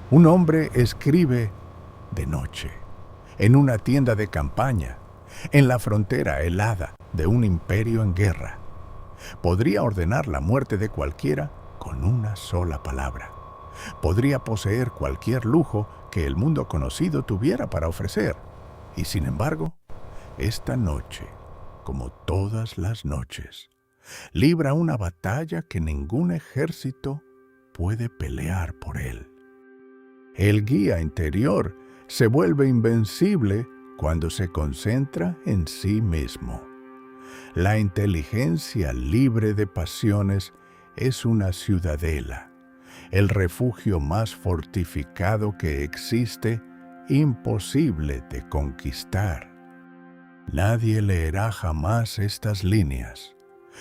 Un hombre escribe de noche, en una tienda de campaña, en la frontera helada de un imperio en guerra. Podría ordenar la muerte de cualquiera con una sola palabra. Podría poseer cualquier lujo que el mundo conocido tuviera para ofrecer. Y sin embargo, esta noche, como todas las noches, libra una batalla que ningún ejército puede pelear por él. El guía interior se vuelve invencible cuando se concentra en sí mismo. La inteligencia libre de pasiones es una ciudadela, el refugio más fortificado que existe, imposible de conquistar. Nadie leerá jamás estas líneas.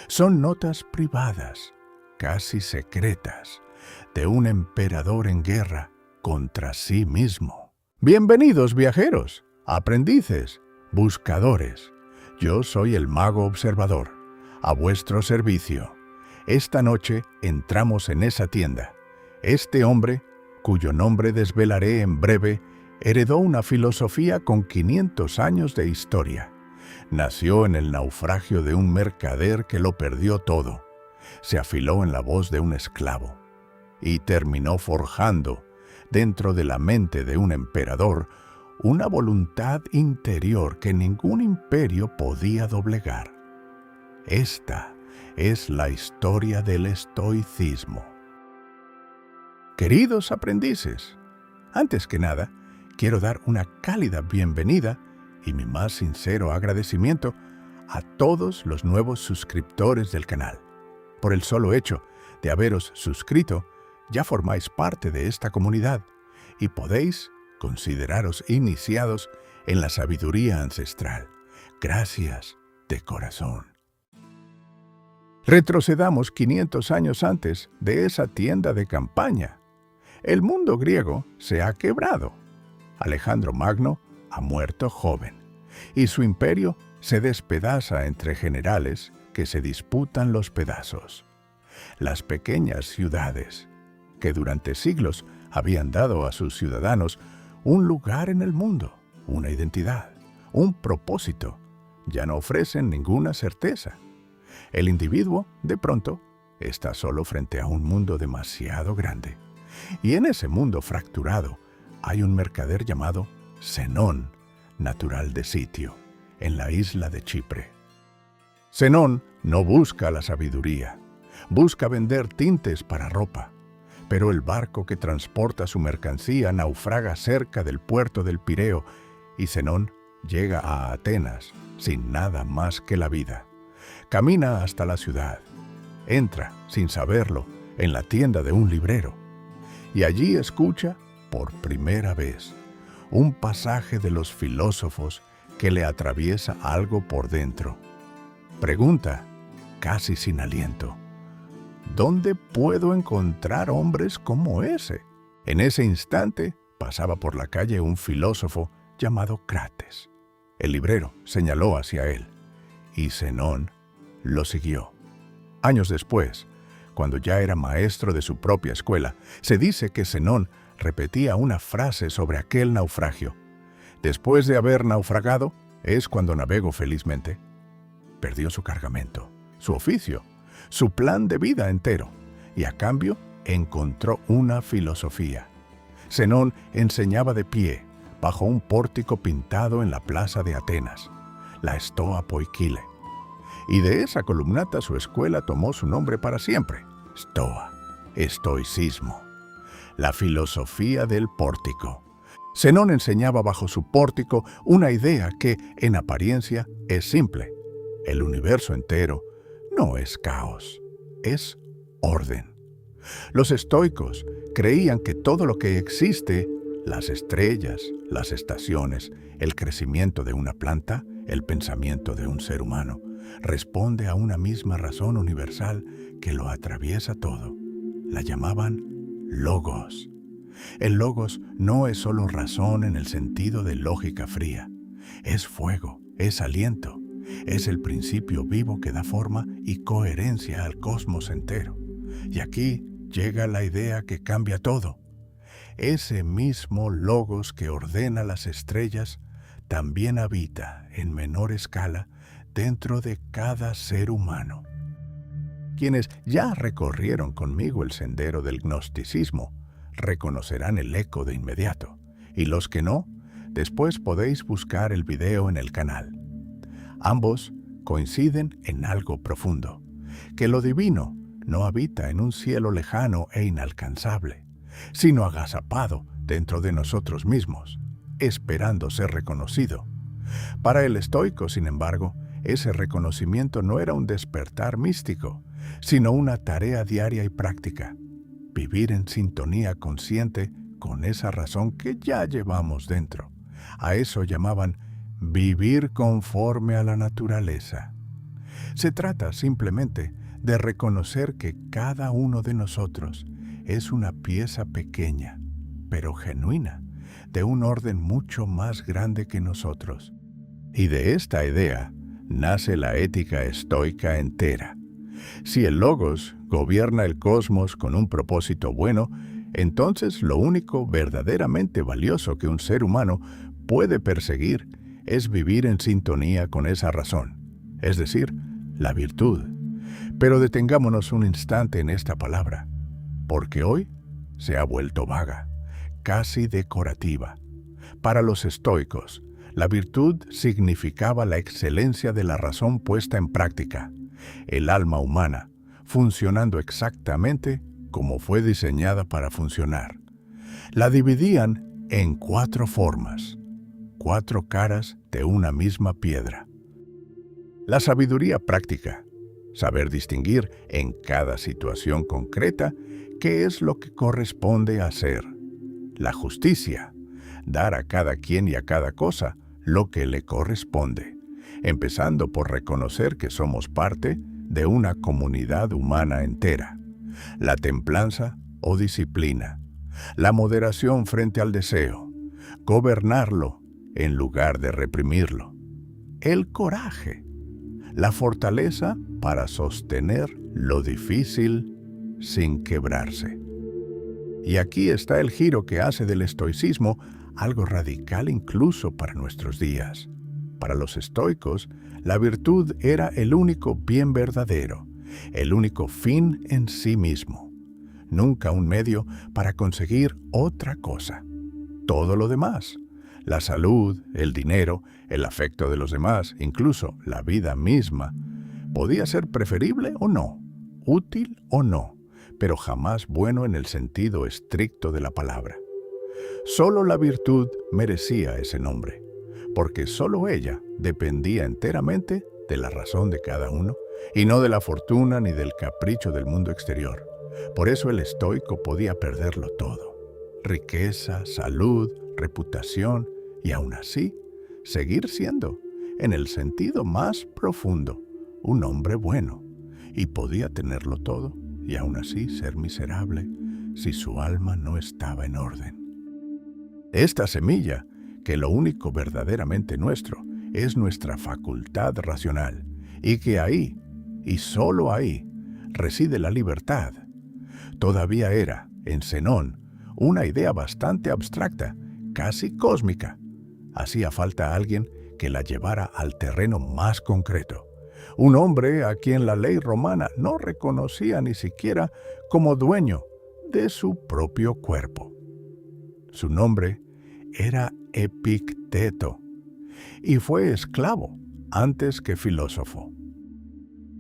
Son notas privadas, casi secretas, de un emperador en guerra contra sí mismo. Bienvenidos, viajeros, aprendices, buscadores. Yo soy el mago observador, a vuestro servicio. Esta noche entramos en esa tienda. Este hombre, cuyo nombre desvelaré en breve, heredó una filosofía con 500 años de historia. Nació en el naufragio de un mercader que lo perdió todo. Se afiló en la voz de un esclavo y terminó forjando, dentro de la mente de un emperador, una voluntad interior que ningún imperio podía doblegar. Esta es la historia del estoicismo. Queridos aprendices, antes que nada, quiero dar una cálida bienvenida y mi más sincero agradecimiento a todos los nuevos suscriptores del canal. Por el solo hecho de haberos suscrito, ya formáis parte de esta comunidad y podéis consideraros iniciados en la sabiduría ancestral. Gracias de corazón. Retrocedamos 500 años antes de esa tienda de campaña. El mundo griego se ha quebrado. Alejandro Magno ha muerto joven y su imperio se despedaza entre generales que se disputan los pedazos. Las pequeñas ciudades, que durante siglos habían dado a sus ciudadanos un lugar en el mundo, una identidad, un propósito, ya no ofrecen ninguna certeza. El individuo, de pronto, está solo frente a un mundo demasiado grande. Y en ese mundo fracturado hay un mercader llamado Zenón, natural de Sitio, en la isla de Chipre. Zenón no busca la sabiduría, busca vender tintes para ropa. Pero el barco que transporta su mercancía naufraga cerca del puerto del Pireo y Zenón llega a Atenas sin nada más que la vida. Camina hasta la ciudad, entra, sin saberlo, en la tienda de un librero y allí escucha, por primera vez, un pasaje de los filósofos que le atraviesa algo por dentro. Pregunta, casi sin aliento: ¿dónde puedo encontrar hombres como ese? En ese instante pasaba por la calle un filósofo llamado Crates. El librero señaló hacia él y Zenón lo siguió. Años después, cuando ya era maestro de su propia escuela, se dice que Zenón repetía una frase sobre aquel naufragio: después de haber naufragado es cuando navego felizmente. Perdió su cargamento, su oficio, su plan de vida entero, y a cambio encontró una filosofía. Zenón enseñaba de pie, bajo un pórtico pintado en la plaza de Atenas, la Stoa Poikile. Y de esa columnata su escuela tomó su nombre para siempre: Stoa, estoicismo, la filosofía del pórtico. Zenón enseñaba bajo su pórtico una idea que, en apariencia, es simple. El universo entero no es caos, es orden. Los estoicos creían que todo lo que existe, las estrellas, las estaciones, el crecimiento de una planta, el pensamiento de un ser humano, responde a una misma razón universal que lo atraviesa todo. La llamaban logos. El logos no es solo razón en el sentido de lógica fría. Es fuego, es aliento, es el principio vivo que da forma y coherencia al cosmos entero. Y aquí llega la idea que cambia todo. ese mismo Logos que ordena las estrellas también habita en menor escala dentro de cada ser humano. Quienes ya recorrieron conmigo el sendero del gnosticismo reconocerán el eco de inmediato, y los que no, después podéis buscar el video en el canal. Ambos coinciden en algo profundo, que lo divino no habita en un cielo lejano e inalcanzable, sino agazapado dentro de nosotros mismos, esperando ser reconocido. Para el estoico, sin embargo, ese reconocimiento no era un despertar místico, sino una tarea diaria y práctica. Vivir en sintonía consciente con esa razón que ya llevamos dentro. A eso llamaban vivir conforme a la naturaleza. Se trata simplemente de reconocer que cada uno de nosotros es una pieza pequeña, pero genuina, de un orden mucho más grande que nosotros. Y de esta idea nace la ética estoica entera. Si el Logos gobierna el cosmos con un propósito bueno, entonces lo único verdaderamente valioso que un ser humano puede perseguir es vivir en sintonía con esa razón, es decir, la virtud. Pero detengámonos un instante en esta palabra, porque hoy se ha vuelto vaga, casi decorativa. Para los estoicos, la virtud significaba la excelencia de la razón puesta en práctica, el alma humana, funcionando exactamente como fue diseñada para funcionar. La dividían en 4 formas, 4 caras de una misma piedra. La sabiduría práctica, saber distinguir en cada situación concreta qué es lo que corresponde hacer. La justicia, dar a cada quien y a cada cosa lo que le corresponde, empezando por reconocer que somos parte de una comunidad humana entera. La templanza o disciplina, la moderación frente al deseo, gobernarlo en lugar de reprimirlo. El coraje, la fortaleza para sostener lo difícil sin quebrarse. Y aquí está el giro que hace del estoicismo algo radical incluso para nuestros días. Para los estoicos, la virtud era el único bien verdadero, el único fin en sí mismo, nunca un medio para conseguir otra cosa. Todo lo demás, la salud, el dinero, el afecto de los demás, incluso la vida misma, podía ser preferible o no, útil o no, pero jamás bueno en el sentido estricto de la palabra. Solo la virtud merecía ese nombre, porque solo ella dependía enteramente de la razón de cada uno, y no de la fortuna ni del capricho del mundo exterior. Por eso el estoico podía perderlo todo: riqueza, salud, reputación, y aún así seguir siendo, en el sentido más profundo, un hombre bueno, y podía tenerlo todo y aún así ser miserable si su alma no estaba en orden. Esta semilla, que lo único verdaderamente nuestro es nuestra facultad racional, y que ahí, y solo ahí, reside la libertad, todavía era, en Zenón, una idea bastante abstracta, casi cósmica. Hacía falta alguien que la llevara al terreno más concreto. Un hombre a quien la ley romana no reconocía ni siquiera como dueño de su propio cuerpo. Su nombre era Epicteto, y fue esclavo antes que filósofo.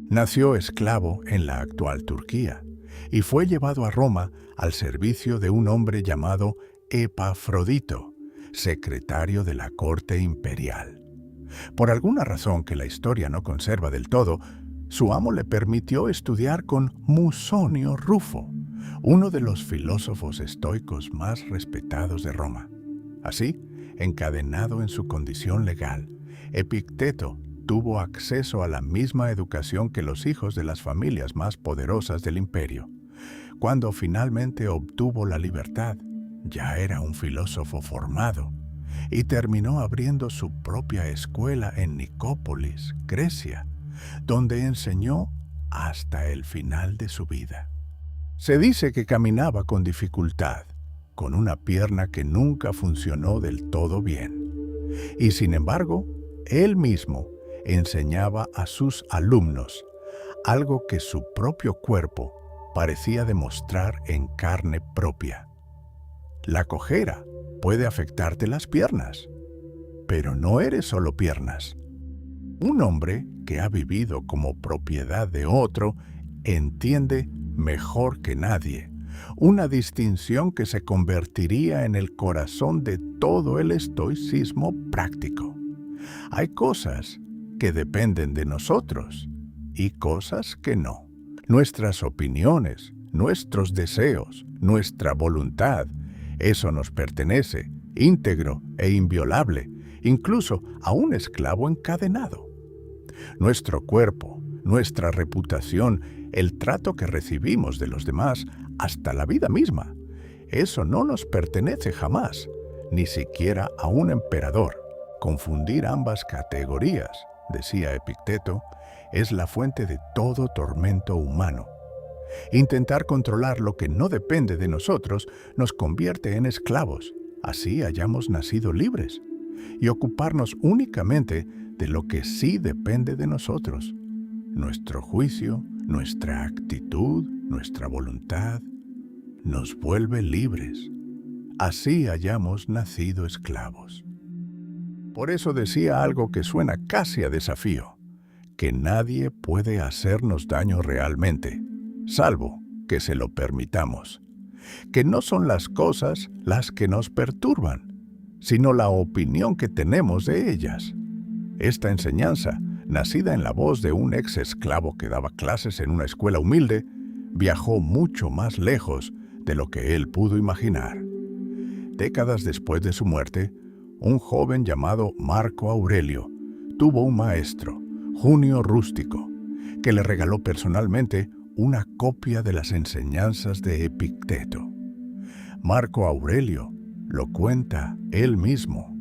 Nació esclavo en la actual Turquía, y fue llevado a Roma al servicio de un hombre llamado Epafrodito, secretario de la corte imperial. Por alguna razón que la historia no conserva del todo, su amo le permitió estudiar con Musonio Rufo, uno de los filósofos estoicos más respetados de Roma. Así, encadenado en su condición legal, Epicteto tuvo acceso a la misma educación que los hijos de las familias más poderosas del imperio. Cuando finalmente obtuvo la libertad, ya era un filósofo formado y terminó abriendo su propia escuela en Nicópolis, Grecia, donde enseñó hasta el final de su vida. Se dice que caminaba con dificultad, con una pierna que nunca funcionó del todo bien. Y sin embargo, él mismo enseñaba a sus alumnos algo que su propio cuerpo parecía demostrar en carne propia. La cojera puede afectarte las piernas, pero no eres solo piernas. Un hombre que ha vivido como propiedad de otro entiende mejor que nadie una distinción que se convertiría en el corazón de todo el estoicismo práctico. Hay cosas que dependen de nosotros y cosas que no. Nuestras opiniones, nuestros deseos, nuestra voluntad, eso nos pertenece, íntegro e inviolable, incluso a un esclavo encadenado. Nuestro cuerpo, nuestra reputación, el trato que recibimos de los demás, hasta la vida misma, eso no nos pertenece jamás, ni siquiera a un emperador. Confundir ambas categorías, decía Epicteto, es la fuente de todo tormento humano. Intentar controlar lo que no depende de nosotros nos convierte en esclavos, así hayamos nacido libres, y ocuparnos únicamente de lo que sí depende de nosotros. Nuestro juicio, nuestra actitud, nuestra voluntad, nos vuelve libres. Así hayamos nacido esclavos. Por eso decía algo que suena casi a desafío, que nadie puede hacernos daño realmente, salvo que se lo permitamos, que no son las cosas las que nos perturban, sino la opinión que tenemos de ellas. Esta enseñanza, nacida en la voz de un ex esclavo que daba clases en una escuela humilde, viajó mucho más lejos de lo que él pudo imaginar. Décadas después de su muerte, un joven llamado Marco Aurelio tuvo un maestro, Junio Rústico, que le regaló personalmente una copia de las enseñanzas de Epicteto. Marco Aurelio lo cuenta él mismo,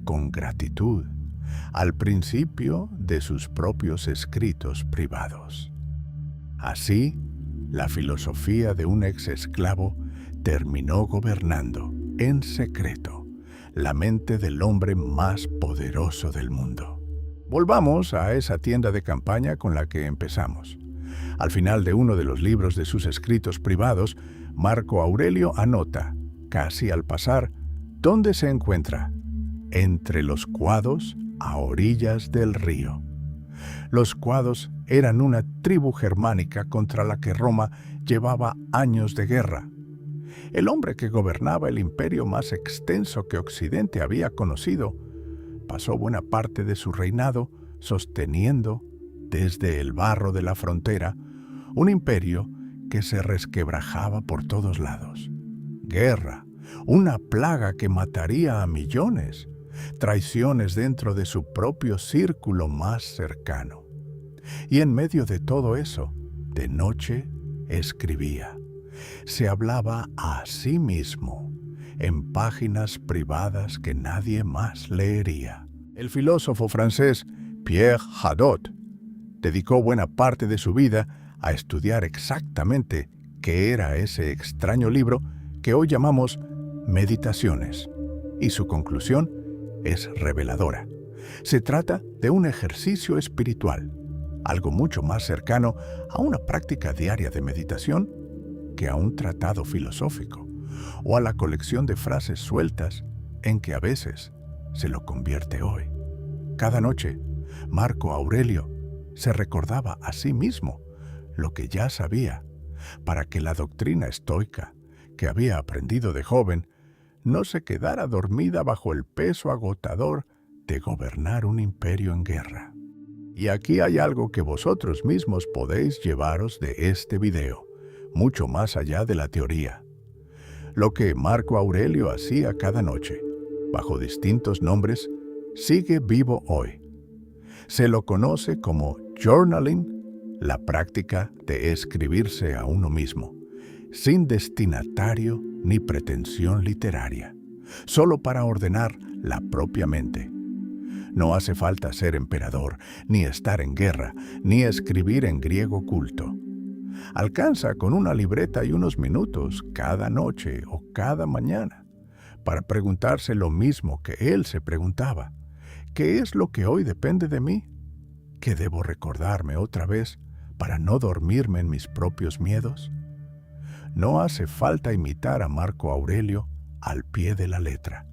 con gratitud, al principio de sus propios escritos privados. Así, la filosofía de un ex esclavo terminó gobernando, en secreto, la mente del hombre más poderoso del mundo. Volvamos a esa tienda de campaña con la que empezamos. Al final de uno de los libros de sus escritos privados, Marco Aurelio anota, casi al pasar, dónde se encuentra: entre los cuados a orillas del río. Los cuados eran una tribu germánica contra la que Roma llevaba años de guerra. El hombre que gobernaba el imperio más extenso que Occidente había conocido pasó buena parte de su reinado sosteniendo, desde el barro de la frontera, un imperio que se resquebrajaba por todos lados. Guerra, una plaga que mataría a millones, traiciones dentro de su propio círculo más cercano. Y en medio de todo eso, de noche, escribía. Se hablaba a sí mismo, en páginas privadas que nadie más leería. El filósofo francés Pierre Hadot dedicó buena parte de su vida a estudiar exactamente qué era ese extraño libro que hoy llamamos Meditaciones, y su conclusión es reveladora. Se trata de un ejercicio espiritual, algo mucho más cercano a una práctica diaria de meditación que a un tratado filosófico o a la colección de frases sueltas en que a veces se lo convierte hoy. Cada noche, Marco Aurelio se recordaba a sí mismo lo que ya sabía, para que la doctrina estoica que había aprendido de joven no se quedara dormida bajo el peso agotador de gobernar un imperio en guerra. Y aquí hay algo que vosotros mismos podéis llevaros de este video, mucho más allá de la teoría. Lo que Marco Aurelio hacía cada noche, bajo distintos nombres, sigue vivo hoy. Se lo conoce como journaling, la práctica de escribirse a uno mismo, sin destinatario ni pretensión literaria, solo para ordenar la propia mente. No hace falta ser emperador, ni estar en guerra, ni escribir en griego culto. Alcanza con una libreta y unos minutos cada noche o cada mañana para preguntarse lo mismo que él se preguntaba. ¿Qué es lo que hoy depende de mí? ¿Qué debo recordarme otra vez para no dormirme en mis propios miedos? No hace falta imitar a Marco Aurelio al pie de la letra.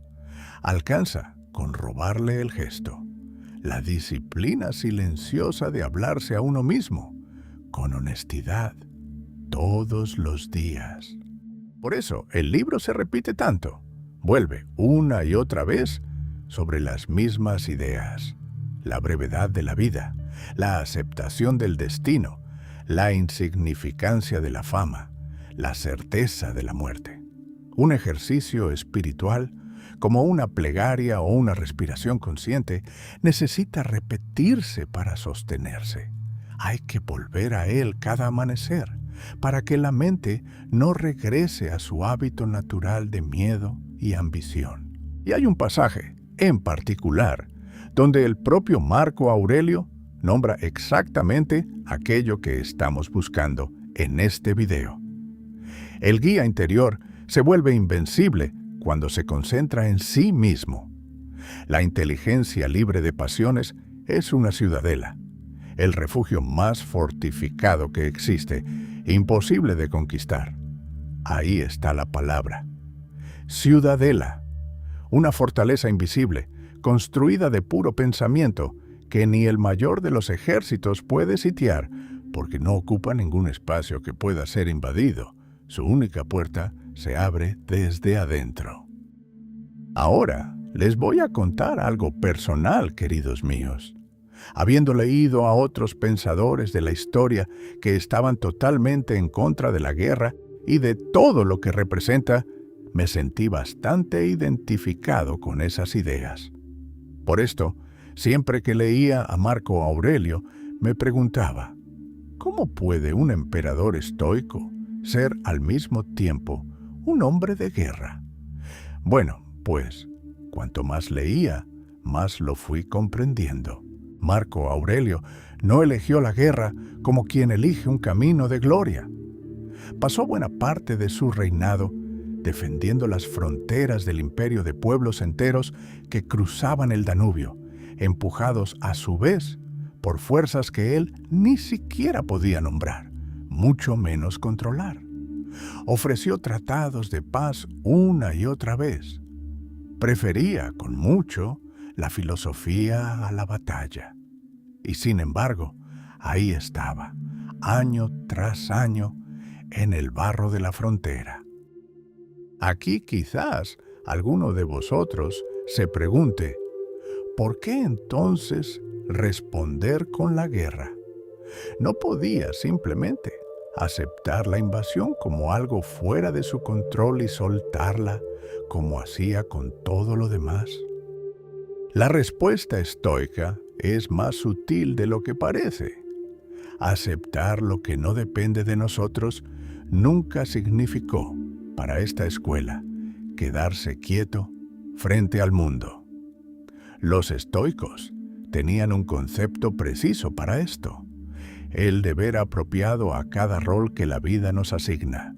Alcanza con robarle el gesto, la disciplina silenciosa de hablarse a uno mismo, con honestidad, todos los días. Por eso el libro se repite tanto, vuelve una y otra vez sobre las mismas ideas. La brevedad de la vida, la aceptación del destino, la insignificancia de la fama, la certeza de la muerte. Un ejercicio espiritual, como una plegaria o una respiración consciente, necesita repetirse para sostenerse. Hay que volver a él cada amanecer, para que la mente no regrese a su hábito natural de miedo y ambición. Y hay un pasaje, en particular, donde el propio Marco Aurelio nombra exactamente aquello que estamos buscando en este video. El guía interior se vuelve invencible cuando se concentra en sí mismo. La inteligencia libre de pasiones es una ciudadela, el refugio más fortificado que existe, imposible de conquistar. Ahí está la palabra. Ciudadela, una fortaleza invisible, construida de puro pensamiento, que ni el mayor de los ejércitos puede sitiar, porque no ocupa ningún espacio que pueda ser invadido. Su única puerta se abre desde adentro. Ahora les voy a contar algo personal, queridos míos. Habiendo leído a otros pensadores de la historia que estaban totalmente en contra de la guerra y de todo lo que representa, me sentí bastante identificado con esas ideas. Por esto, siempre que leía a Marco Aurelio, me preguntaba, ¿cómo puede un emperador estoico ser al mismo tiempo un hombre de guerra? Bueno, pues, cuanto más leía, más lo fui comprendiendo. Marco Aurelio no eligió la guerra como quien elige un camino de gloria. Pasó buena parte de su reinado defendiendo las fronteras del imperio de pueblos enteros que cruzaban el Danubio, empujados a su vez por fuerzas que él ni siquiera podía nombrar, mucho menos controlar. Ofreció tratados de paz una y otra vez. Prefería, con mucho, la filosofía a la batalla. Y sin embargo, ahí estaba, año tras año, en el barro de la frontera. Aquí quizás alguno de vosotros se pregunte, ¿por qué entonces responder con la guerra? ¿No podía simplemente aceptar la invasión como algo fuera de su control y soltarla como hacía con todo lo demás? La respuesta estoica es más sutil de lo que parece. Aceptar lo que no depende de nosotros nunca significó, para esta escuela, quedarse quieto frente al mundo. Los estoicos tenían un concepto preciso para esto, el deber apropiado a cada rol que la vida nos asigna.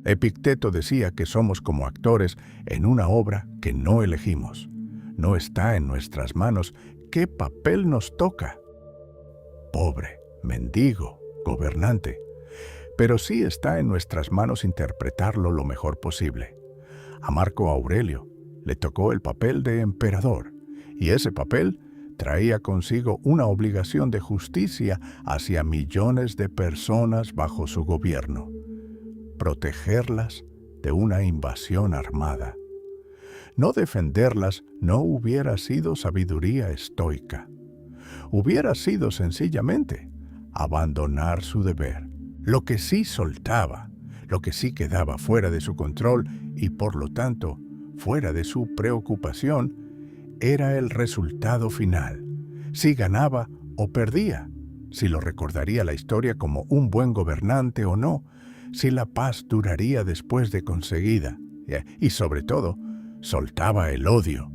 Epicteto decía que somos como actores en una obra que no elegimos. No está en nuestras manos qué papel nos toca. Pobre, mendigo, gobernante. Pero sí está en nuestras manos interpretarlo lo mejor posible. A Marco Aurelio le tocó el papel de emperador, y ese papel traía consigo una obligación de justicia hacia millones de personas bajo su gobierno. Protegerlas de una invasión armada. No defenderlas no hubiera sido sabiduría estoica. Hubiera sido sencillamente abandonar su deber. Lo que sí soltaba, lo que sí quedaba fuera de su control y por lo tanto fuera de su preocupación, era el resultado final. Si ganaba o perdía, si lo recordaría la historia como un buen gobernante o no, si la paz duraría después de conseguida, y sobre todo, soltaba el odio.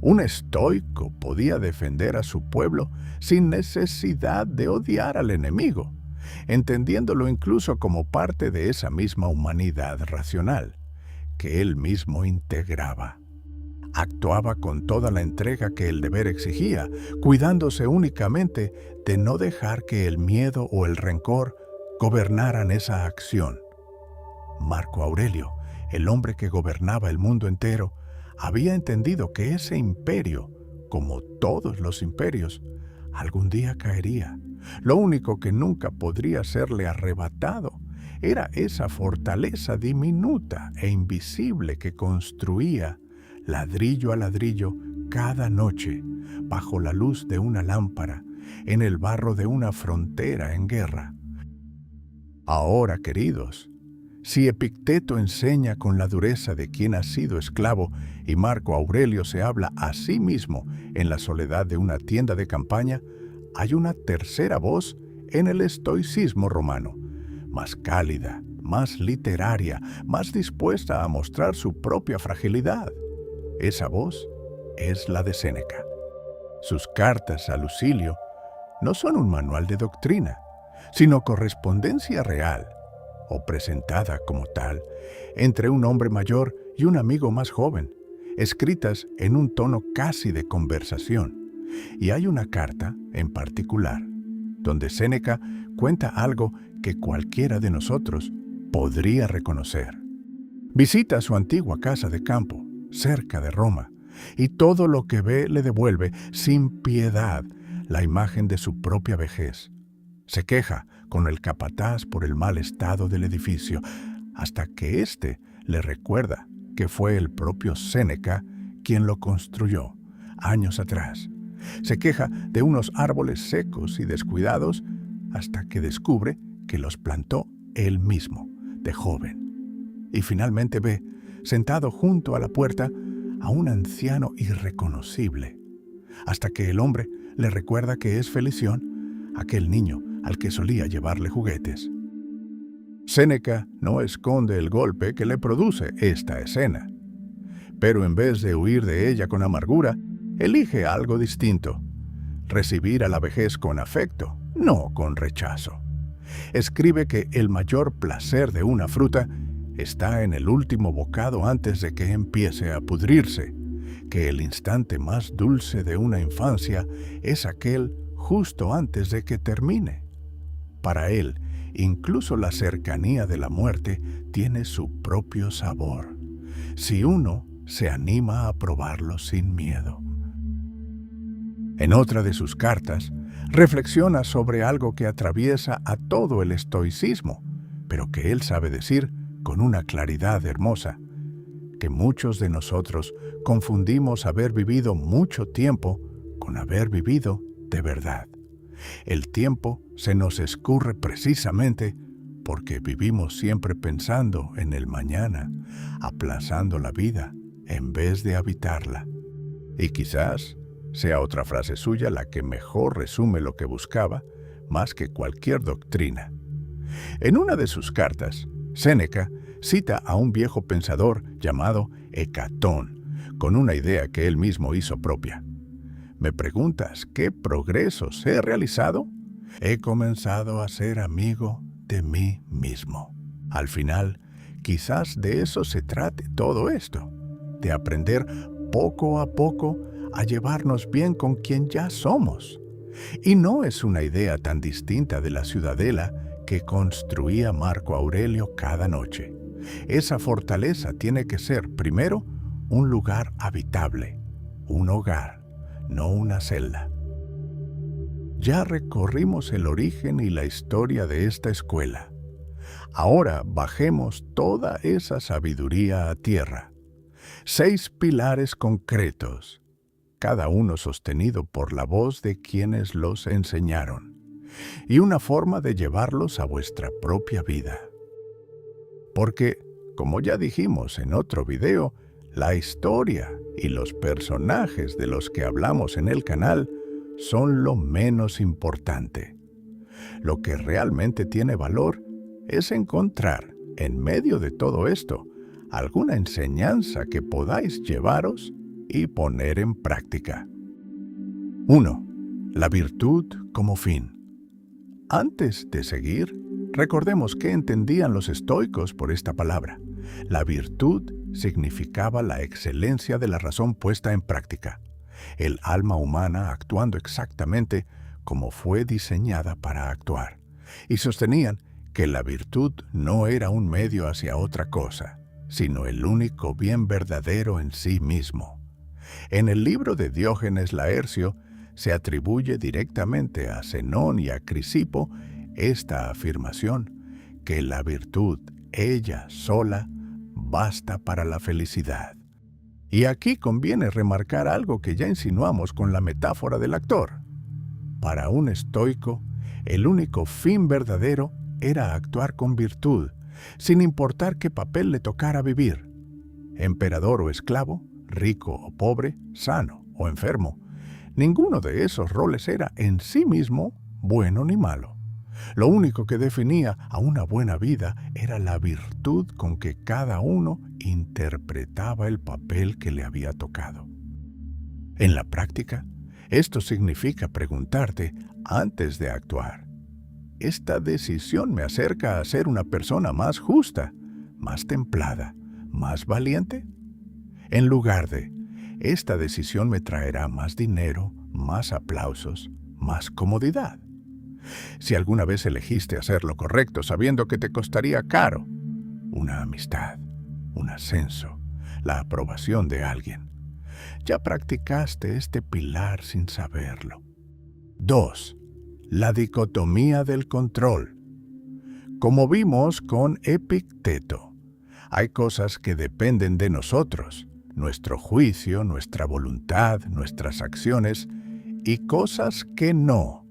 Un estoico podía defender a su pueblo sin necesidad de odiar al enemigo. entendiéndolo incluso como parte de esa misma humanidad racional que él mismo integraba. Actuaba con toda la entrega que el deber exigía, cuidándose únicamente de no dejar que el miedo o el rencor gobernaran esa acción. Marco Aurelio, el hombre que gobernaba el mundo entero, había entendido que ese imperio, como todos los imperios, algún día caería. Lo único que nunca podría serle arrebatado era esa fortaleza diminuta e invisible que construía ladrillo a ladrillo cada noche, bajo la luz de una lámpara, en el barro de una frontera en guerra. Ahora, queridos, si Epicteto enseña con la dureza de quien ha sido esclavo y Marco Aurelio se habla a sí mismo en la soledad de una tienda de campaña, hay una tercera voz en el estoicismo romano, más cálida, más literaria, más dispuesta a mostrar su propia fragilidad. Esa voz es la de Séneca. Sus cartas a Lucilio no son un manual de doctrina, sino correspondencia real, o presentada como tal, entre un hombre mayor y un amigo más joven, escritas en un tono casi de conversación. Y hay una carta, en particular, donde Séneca cuenta algo que cualquiera de nosotros podría reconocer. Visita su antigua casa de campo, cerca de Roma, y todo lo que ve le devuelve sin piedad la imagen de su propia vejez. Se queja con el capataz por el mal estado del edificio, hasta que éste le recuerda que fue el propio Séneca quien lo construyó años atrás. Se queja de unos árboles secos y descuidados hasta que descubre que los plantó él mismo, de joven. Y finalmente ve, sentado junto a la puerta, a un anciano irreconocible, hasta que el hombre le recuerda que es Felición, aquel niño al que solía llevarle juguetes. Séneca no esconde el golpe que le produce esta escena, pero en vez de huir de ella con amargura, elige algo distinto: recibir a la vejez con afecto, no con rechazo. Escribe que el mayor placer de una fruta está en el último bocado antes de que empiece a pudrirse, que el instante más dulce de una infancia es aquel justo antes de que termine. Para él, incluso la cercanía de la muerte tiene su propio sabor, si uno se anima a probarlo sin miedo. En otra de sus cartas, reflexiona sobre algo que atraviesa a todo el estoicismo, pero que él sabe decir con una claridad hermosa, que muchos de nosotros confundimos haber vivido mucho tiempo con haber vivido de verdad. El tiempo se nos escurre precisamente porque vivimos siempre pensando en el mañana, aplazando la vida en vez de habitarla. Y quizás sea otra frase suya la que mejor resume lo que buscaba, más que cualquier doctrina. En una de sus cartas, Séneca cita a un viejo pensador llamado Hecatón, con una idea que él mismo hizo propia. ¿Me preguntas qué progresos he realizado? He comenzado a ser amigo de mí mismo. Al final, quizás de eso se trate todo esto, de aprender poco a poco a llevarnos bien con quien ya somos. Y no es una idea tan distinta de la ciudadela que construía Marco Aurelio cada noche. Esa fortaleza tiene que ser, primero, un lugar habitable, un hogar, no una celda. Ya recorrimos el origen y la historia de esta escuela. Ahora bajemos toda esa sabiduría a tierra. 6 pilares concretos, cada uno sostenido por la voz de quienes los enseñaron, y una forma de llevarlos a vuestra propia vida. Porque, como ya dijimos en otro video, la historia y los personajes de los que hablamos en el canal son lo menos importante. Lo que realmente tiene valor es encontrar, en medio de todo esto, alguna enseñanza que podáis llevaros y poner en práctica. 1. La virtud como fin. Antes de seguir, recordemos qué entendían los estoicos por esta palabra. La virtud significaba la excelencia de la razón puesta en práctica, el alma humana actuando exactamente como fue diseñada para actuar, y sostenían que la virtud no era un medio hacia otra cosa, sino el único bien verdadero en sí mismo. En el libro de Diógenes Laercio se atribuye directamente a Zenón y a Crisipo esta afirmación, que la virtud, ella sola, basta para la felicidad. Y aquí conviene remarcar algo que ya insinuamos con la metáfora del actor. Para un estoico, el único fin verdadero era actuar con virtud, sin importar qué papel le tocara vivir. Emperador o esclavo, rico o pobre, sano o enfermo. Ninguno de esos roles era en sí mismo bueno ni malo. Lo único que definía a una buena vida era la virtud con que cada uno interpretaba el papel que le había tocado. En la práctica, esto significa preguntarte antes de actuar: ¿esta decisión me acerca a ser una persona más justa, más templada, más valiente? En lugar de: ¿esta decisión me traerá más dinero, más aplausos, más comodidad? Si alguna vez elegiste hacer lo correcto sabiendo que te costaría caro, una amistad, un ascenso, la aprobación de alguien, ya practicaste este pilar sin saberlo. 2. La dicotomía del control. Como vimos con Epicteto, hay cosas que dependen de nosotros, nuestro juicio, nuestra voluntad, nuestras acciones, y cosas que no.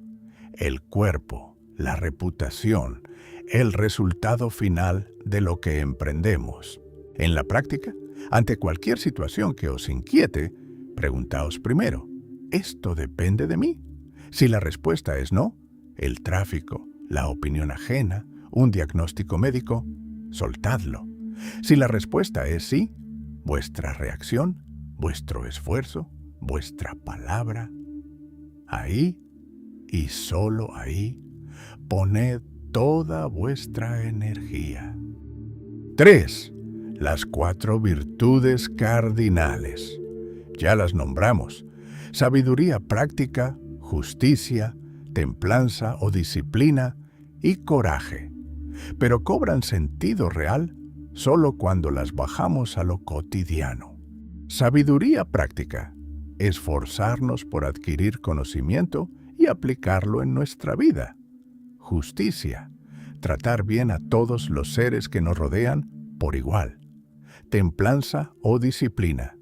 El cuerpo, la reputación, el resultado final de lo que emprendemos. En la práctica, ante cualquier situación que os inquiete, preguntaos primero: ¿esto depende de mí? Si la respuesta es no, el tráfico, la opinión ajena, un diagnóstico médico, soltadlo. Si la respuesta es sí, vuestra reacción, vuestro esfuerzo, vuestra palabra, ahí y solo ahí, poned toda vuestra energía. 3. Las 4 virtudes cardinales. Ya las nombramos: sabiduría práctica, justicia, templanza o disciplina y coraje. Pero cobran sentido real solo cuando las bajamos a lo cotidiano. Sabiduría práctica: esforzarnos por adquirir conocimiento y aplicarlo en nuestra vida. Justicia: tratar bien a todos los seres que nos rodean por igual. Templanza o disciplina: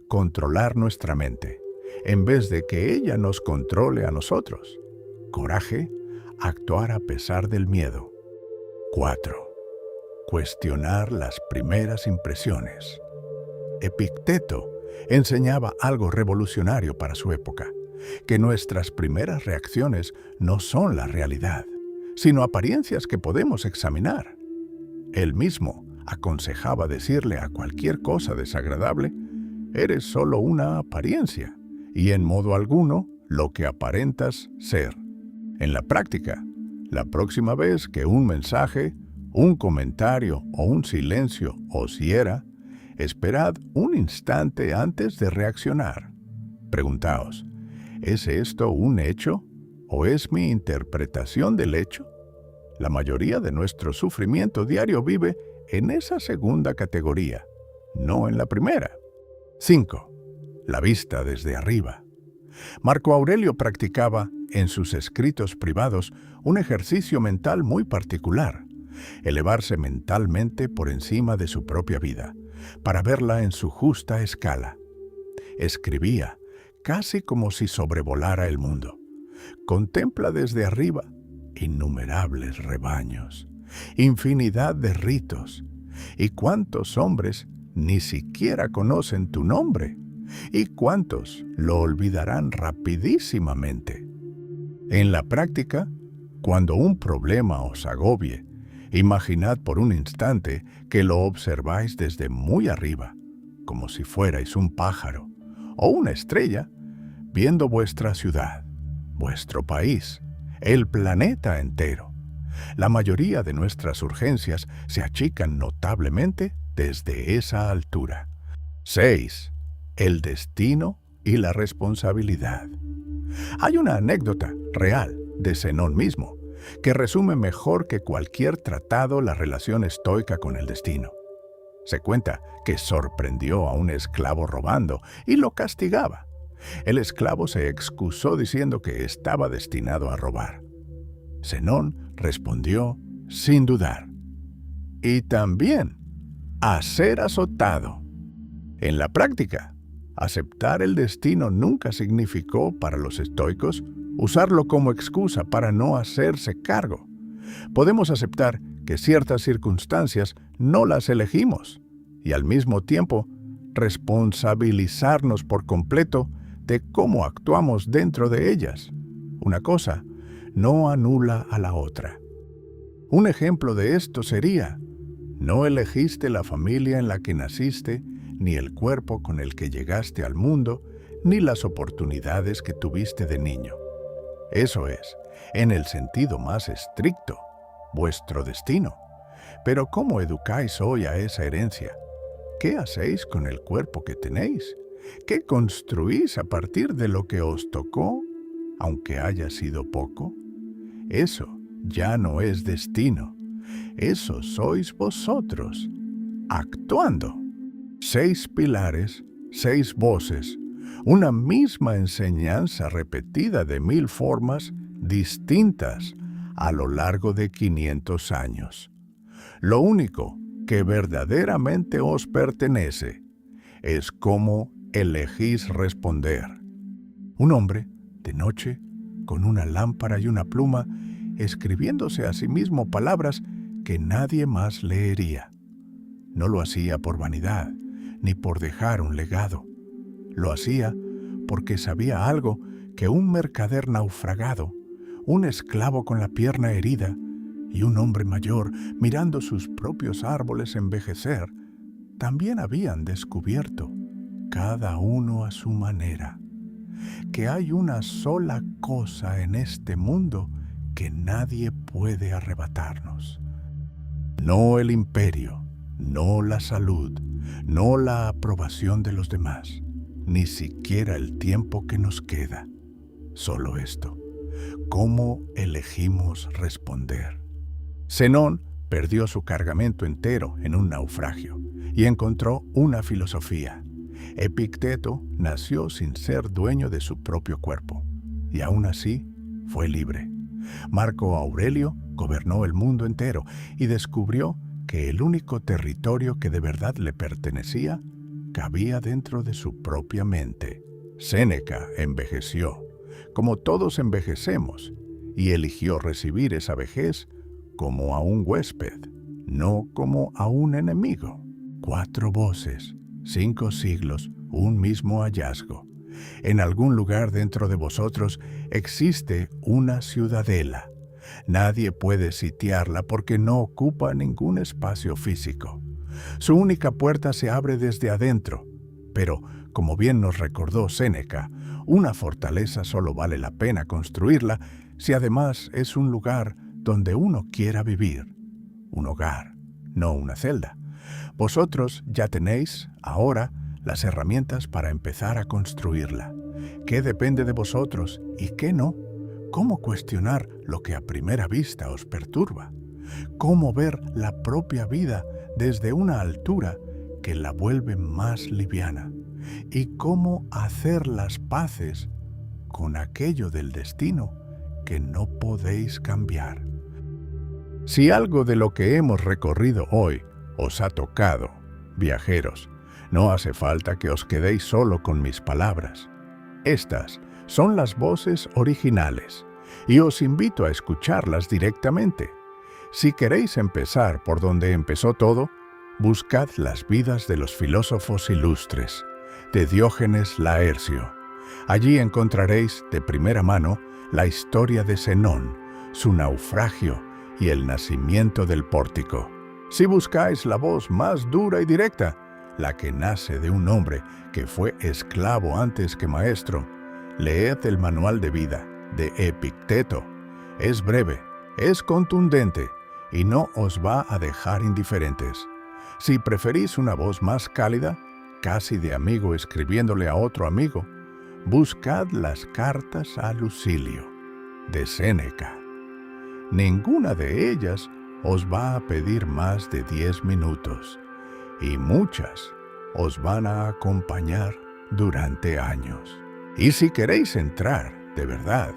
controlar nuestra mente, en vez de que ella nos controle a nosotros. Coraje: actuar a pesar del miedo. 4. Cuestionar las primeras impresiones. Epicteto enseñaba algo revolucionario para su época: que nuestras primeras reacciones no son la realidad, sino apariencias que podemos examinar. Él mismo aconsejaba decirle a cualquier cosa desagradable: eres solo una apariencia, y en modo alguno lo que aparentas ser. En la práctica, la próxima vez que un mensaje, un comentario o un silencio os hiera, esperad un instante antes de reaccionar. Preguntaos: ¿es esto un hecho o es mi interpretación del hecho? La mayoría de nuestro sufrimiento diario vive en esa segunda categoría, no en la primera. 5. La vista desde arriba. Marco Aurelio practicaba en sus escritos privados un ejercicio mental muy particular: elevarse mentalmente por encima de su propia vida, para verla en su justa escala. Escribía casi como si sobrevolara el mundo. Contempla desde arriba innumerables rebaños, infinidad de ritos, y cuántos hombres ni siquiera conocen tu nombre, y cuántos lo olvidarán rapidísimamente. En la práctica, cuando un problema os agobie, imaginad por un instante que lo observáis desde muy arriba, como si fuerais un pájaro o una estrella, viendo vuestra ciudad, vuestro país, el planeta entero. La mayoría de nuestras urgencias se achican notablemente desde esa altura. 6. El destino y la responsabilidad. Hay una anécdota real de Zenón mismo que resume mejor que cualquier tratado la relación estoica con el destino. Se cuenta que sorprendió a un esclavo robando y lo castigaba. El esclavo se excusó diciendo que estaba destinado a robar. Zenón respondió sin dudar. Y también a ser azotado. En la práctica, aceptar el destino nunca significó para los estoicos usarlo como excusa para no hacerse cargo. Podemos aceptar que ciertas circunstancias no las elegimos y al mismo tiempo responsabilizarnos por completo de cómo actuamos dentro de ellas. Una cosa no anula a la otra. Un ejemplo de esto sería: no elegiste la familia en la que naciste, ni el cuerpo con el que llegaste al mundo, ni las oportunidades que tuviste de niño. Eso es, en el sentido más estricto, vuestro destino. Pero ¿cómo educáis hoy a esa herencia? ¿Qué hacéis con el cuerpo que tenéis? ¿Qué construís a partir de lo que os tocó, aunque haya sido poco? Eso ya no es destino. Eso sois vosotros, actuando. 6 pilares, 6 voces, una misma enseñanza repetida de 1000 formas distintas a lo largo de 500 años. Lo único que verdaderamente os pertenece es cómo elegís responder. Un hombre, de noche, con una lámpara y una pluma, escribiéndose a sí mismo palabras que nadie más leería. No lo hacía por vanidad, ni por dejar un legado. Lo hacía porque sabía algo que un mercader naufragado, un esclavo con la pierna herida y un hombre mayor mirando sus propios árboles envejecer, también habían descubierto, cada uno a su manera, que hay una sola cosa en este mundo que nadie puede arrebatarnos. No el imperio, no la salud, no la aprobación de los demás, ni siquiera el tiempo que nos queda. Solo esto: ¿cómo elegimos responder? Zenón perdió su cargamento entero en un naufragio y encontró una filosofía. Epicteto nació sin ser dueño de su propio cuerpo y aún así fue libre. Marco Aurelio gobernó el mundo entero y descubrió que el único territorio que de verdad le pertenecía cabía dentro de su propia mente. Séneca envejeció, como todos envejecemos, y eligió recibir esa vejez como a un huésped, no como a un enemigo. 4 voces, 5 siglos, un mismo hallazgo. En algún lugar dentro de vosotros existe una ciudadela. Nadie puede sitiarla porque no ocupa ningún espacio físico. Su única puerta se abre desde adentro, pero, como bien nos recordó Séneca, una fortaleza solo vale la pena construirla si además es un lugar donde uno quiera vivir. Un hogar, no una celda. Vosotros ya tenéis, ahora, las herramientas para empezar a construirla. ¿Qué depende de vosotros y qué no? ¿Cómo cuestionar lo que a primera vista os perturba? ¿Cómo ver la propia vida desde una altura que la vuelve más liviana? ¿Y cómo hacer las paces con aquello del destino que no podéis cambiar? Si algo de lo que hemos recorrido hoy os ha tocado, viajeros, no hace falta que os quedéis solo con mis palabras. Estas son las voces originales y os invito a escucharlas directamente. Si queréis empezar por donde empezó todo, buscad las vidas de los filósofos ilustres, de Diógenes Laercio. Allí encontraréis de primera mano la historia de Zenón, su naufragio y el nacimiento del pórtico. Si buscáis la voz más dura y directa, la que nace de un hombre que fue esclavo antes que maestro, leed el manual de vida de Epicteto. Es breve, es contundente y no os va a dejar indiferentes. Si preferís una voz más cálida, casi de amigo escribiéndole a otro amigo, buscad las cartas a Lucilio, de Séneca. Ninguna de ellas os va a pedir más de 10 minutos y muchas os van a acompañar durante años. Y si queréis entrar, de verdad,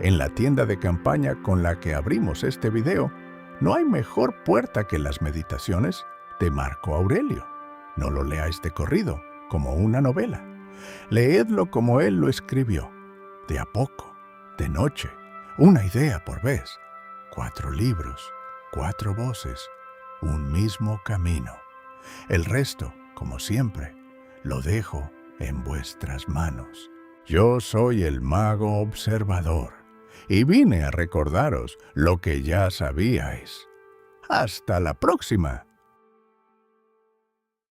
en la tienda de campaña con la que abrimos este video, no hay mejor puerta que las Meditaciones de Marco Aurelio. No lo leáis de corrido, como una novela. Leedlo como él lo escribió, de a poco, de noche, una idea por vez. 4 libros, 4 voces, un mismo camino. El resto, como siempre, lo dejo en vuestras manos. Yo soy el mago observador y vine a recordaros lo que ya sabíais. ¡Hasta la próxima!